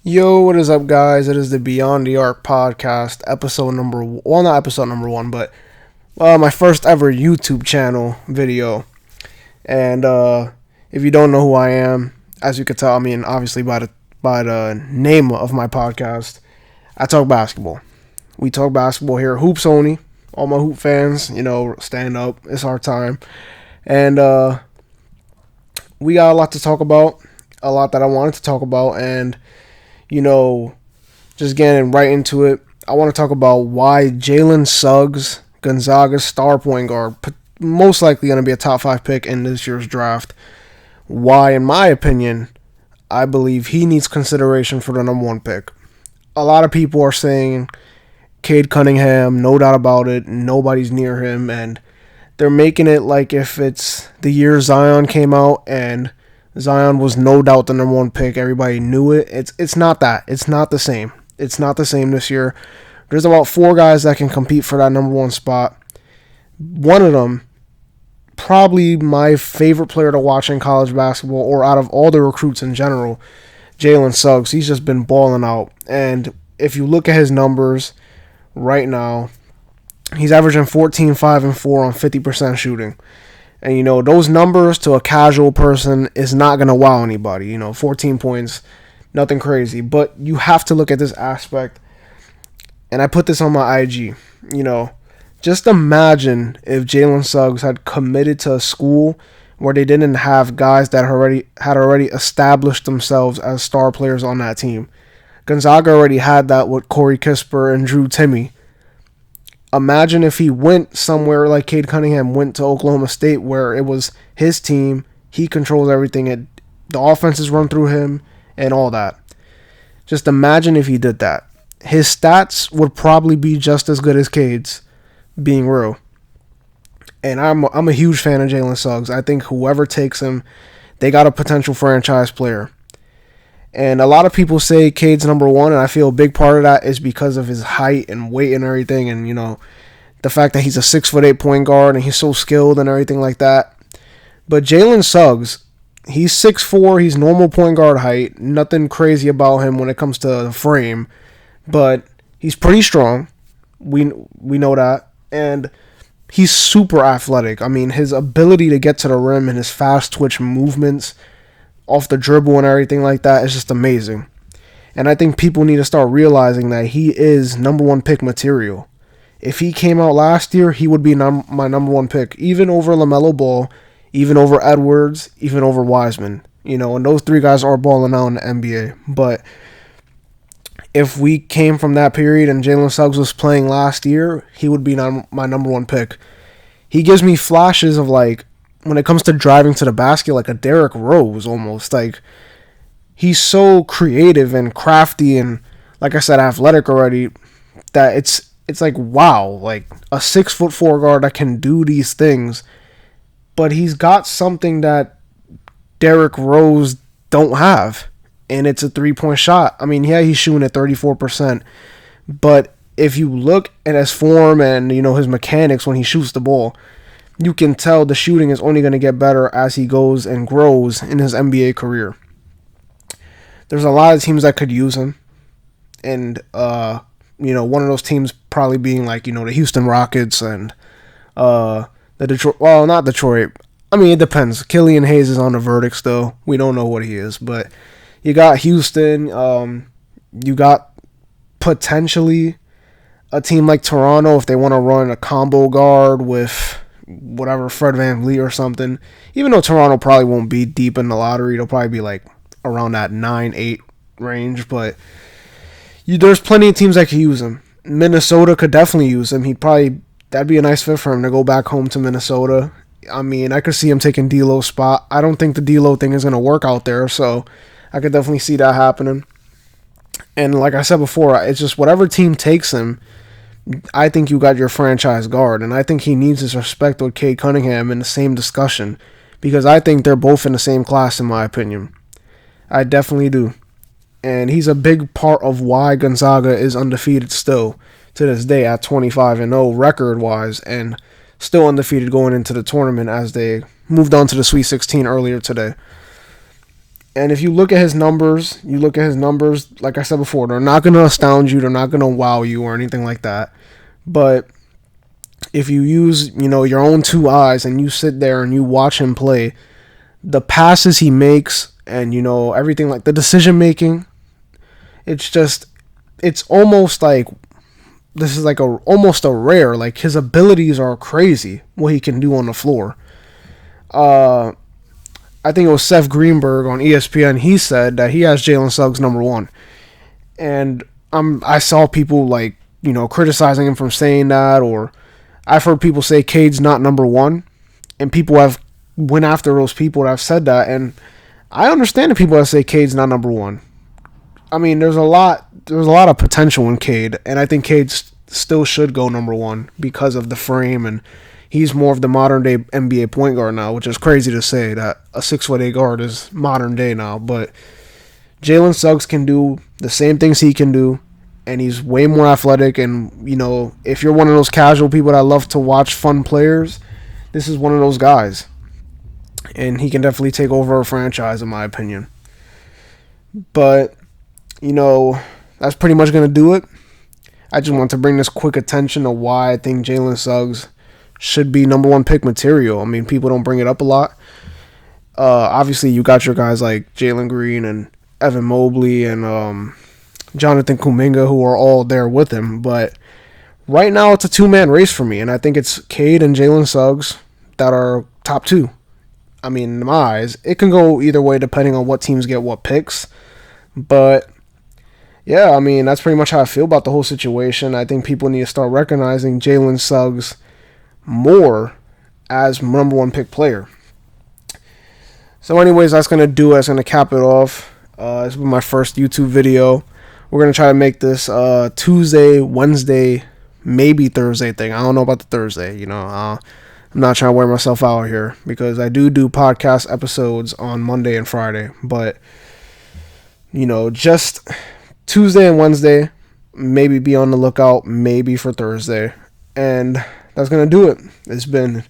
Yo, what is up, guys? It is the Beyond the Arc podcast, not episode number one, but my first ever YouTube channel video. And if you don't know who I am, as you can tell, I mean, obviously by the name of my podcast, I talk basketball. We talk basketball here, hoops only. All my hoop fans, stand up. It's our time, and we got a lot to talk about, a lot that I wanted to talk about, and just getting right into it, I want to talk about why Jalen Suggs, Gonzaga's star point guard, most likely going to be a top 5 pick in this year's draft. Why, in my opinion, I believe he needs consideration for the number 1 pick. A lot of people are saying Cade Cunningham, no doubt about it, nobody's near him, and they're making it like if it's the year Zion came out and Zion was no doubt the number 1 pick. Everybody knew it. It's not that. It's not the same. It's not the same this year. There's about 4 guys that can compete for that number 1 spot. One of them, probably my favorite player to watch in college basketball, or out of all the recruits in general, Jalen Suggs. He's just been balling out. And if you look at his numbers right now, he's averaging 14, 5, and 4 on 50% shooting. And, those numbers to a casual person is not going to wow anybody. 14 points, nothing crazy. But you have to look at this aspect. And I put this on my IG. Just imagine if Jalen Suggs had committed to a school where they didn't have guys that had already established themselves as star players on that team. Gonzaga already had that with Corey Kispert and Drew Timme. Imagine if he went somewhere like Cade Cunningham went to Oklahoma State, where it was his team, he controls everything, the offenses run through him, and all that. Just imagine if he did that. His stats would probably be just as good as Cade's, being real. And I'm a huge fan of Jalen Suggs. I think whoever takes him, they got a potential franchise player. And a lot of people say Cade's number 1, and I feel a big part of that is because of his height and weight and everything, and the fact that he's a 6'8" point guard and he's so skilled and everything like that. But Jalen Suggs, he's 6'4", he's normal point guard height, nothing crazy about him when it comes to the frame, but he's pretty strong. We know that, and he's super athletic. I mean, his ability to get to the rim and his fast twitch movements off the dribble and everything like that is just amazing. And I think people need to start realizing that he is number 1 pick material. If he came out last year, he would be my number 1 pick, even over LaMelo Ball, even over Edwards, even over Wiseman. And those 3 guys are balling out in the NBA. But if we came from that period and Jalen Suggs was playing last year, he would be my number 1 pick. He gives me flashes of, when it comes to driving to the basket, like a Derrick Rose almost. He's so creative and crafty and, like I said, athletic already, that it's like, wow, like a 6'4" guard that can do these things, but he's got something that Derrick Rose don't have, and it's a 3-point shot. I mean, yeah, he's shooting at 34%, but if you look at his form and, his mechanics when he shoots the ball, you can tell the shooting is only going to get better as he goes and grows in his NBA career. There's a lot of teams that could use him. And, one of those teams probably being the Houston Rockets and the Detroit. Well, not Detroit. I mean, it depends. Killian Hayes is on the verdict still. We don't know what he is. But you got Houston. You got potentially a team like Toronto if they want to run a combo guard with whatever, Fred VanVleet or something. Even though Toronto probably won't be deep in the lottery, they'll probably be around that 9-8 range. But there's plenty of teams that could use him. Minnesota could definitely use him. That'd be a nice fit for him to go back home to Minnesota. I mean, I could see him taking D'Lo's spot. I don't think the D'Lo thing is going to work out there, so I could definitely see that happening. And like I said before, it's just whatever team takes him, I think you got your franchise guard, and I think he needs his respect with Cade Cunningham in the same discussion, because I think they're both in the same class, in my opinion. I definitely do. And he's a big part of why Gonzaga is undefeated still to this day at 25-0 record-wise, and still undefeated going into the tournament as they moved on to the Sweet 16 earlier today. And if you look at his numbers, like I said before, they're not going to astound you. They're not going to wow you or anything like that. But if you use, your own two eyes and you sit there and you watch him play, the passes he makes and, everything like the decision making, it's almost like this is like almost a rare. Like his abilities are crazy, what he can do on the floor. I think it was Seth Greenberg on ESPN. He said that he has Jalen Suggs number one, and I saw people criticizing him from saying that, or I've heard people say Cade's not number one, and people have went after those people that have said that, and I understand the people that say Cade's not number one. I mean, there's a lot of potential in Cade, and I think Cade still should go number one because of the frame, and he's more of the modern day NBA point guard now, which is crazy to say that a 6'8" guard is modern day now. But Jalen Suggs can do the same things he can do, and he's way more athletic. And if you're one of those casual people that love to watch fun players, this is one of those guys, and he can definitely take over a franchise, in my opinion. But that's pretty much gonna do it. I just want to bring this quick attention to why I think Jalen Suggs should be number one pick material. I mean, people don't bring it up a lot. Obviously, you got your guys like Jalen Green and Evan Mobley and Jonathan Kuminga, who are all there with him. But right now, it's a two-man race for me, and I think it's Cade and Jalen Suggs that are top two. I mean, in my eyes, it can go either way depending on what teams get what picks. But yeah, I mean, that's pretty much how I feel about the whole situation. I think people need to start recognizing Jalen Suggs more as number one pick player. So anyways, that's going to do it. That's going to cap it off. This will be my first YouTube video. We're going to try to make this Tuesday, Wednesday, maybe Thursday thing. I don't know about the Thursday. I'm not trying to wear myself out here because I do podcast episodes on Monday and Friday. But, just Tuesday and Wednesday, maybe be on the lookout, maybe for Thursday. And that's going to do it. It's been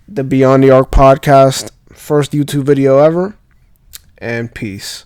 the Beyond the Arc podcast, first YouTube video ever, and peace.